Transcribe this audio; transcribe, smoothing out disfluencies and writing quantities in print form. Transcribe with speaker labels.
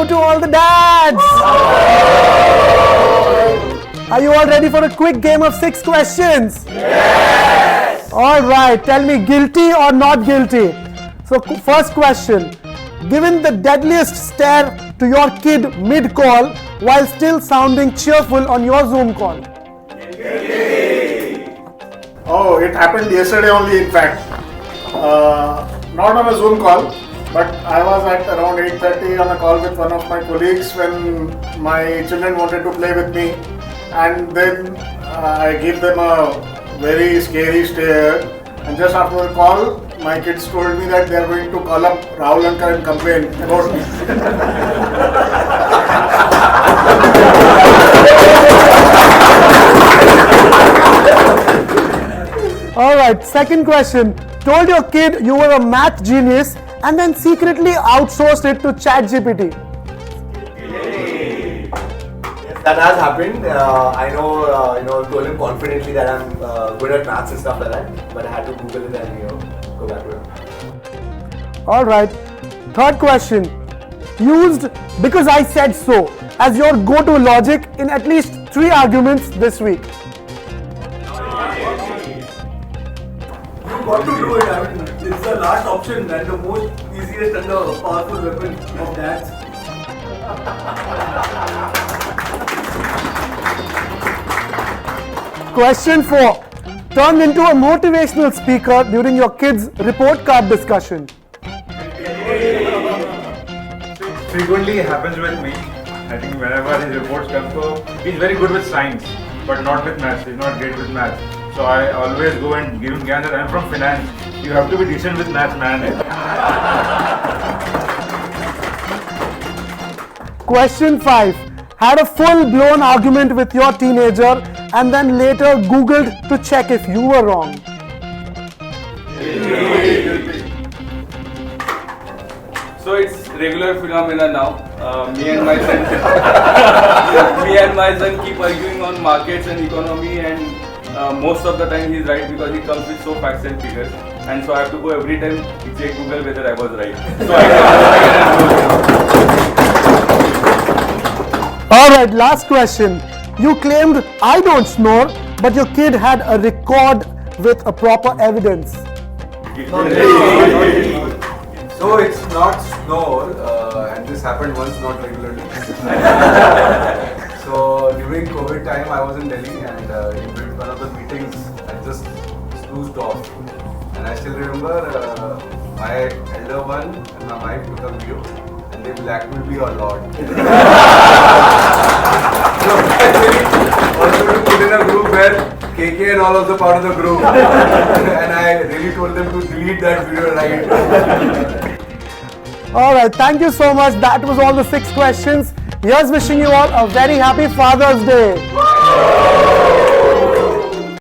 Speaker 1: hello to all the dads! Are you all ready for a quick game of 6 questions?
Speaker 2: Yes!
Speaker 1: Alright, tell me, guilty or not guilty? So first question, given the deadliest stare to your kid mid-call while still sounding cheerful on your Zoom call?
Speaker 3: Oh, it happened yesterday only, in fact. Not on a Zoom call, but I was at around 8:30 on a call with one of my colleagues when my children wanted to play with me, and then I gave them a very scary stare, and just after the call, my kids told me that they are going to call up Rahul Uncle and complain about me.
Speaker 1: Alright, second question. Told your kid you were a math genius and then secretly outsourced it to ChatGPT.
Speaker 2: That has happened. I know, told him confidently that I'm good at maths and stuff like that, but I had to Google it and go back to it.
Speaker 1: Alright, third question. Used because I said so as your go-to logic in at least 3 arguments this week.
Speaker 4: You got to do it. I mean, it's the last option and the most easiest and the powerful weapon of dads.
Speaker 1: Question 4. Turned into a motivational speaker during your kids' report card discussion.
Speaker 5: Frequently happens with me. I think whenever his reports come through, he's very good with science, but not with maths. He's not great with maths. So I always go and give him guidance that I'm from finance. You have to be decent with maths, man.
Speaker 1: Question 5. Had a full-blown argument with your teenager and then later Googled to check if you were wrong.
Speaker 6: So it's regular phenomena now. Me and my son keep arguing on markets and economy, and most of the time he's right because he comes with so facts and figures. And so I have to go every time to check Google whether I was right. So I
Speaker 1: Alright, last question. You claimed I don't snore, but your kid had a record with a proper evidence.
Speaker 7: So it's not snore, and this happened once, not regularly. So during COVID time, I was in Delhi, and in one of the meetings, I just snoozed off. And I still remember my elder one and my wife took a video, and they blackmailed me a lot. So also to put in a group where KK and all of the part of the group, and I really told them to delete that video right.
Speaker 1: Alright, thank you so much. That was all the 6 questions. Here's wishing you all a very happy Father's Day.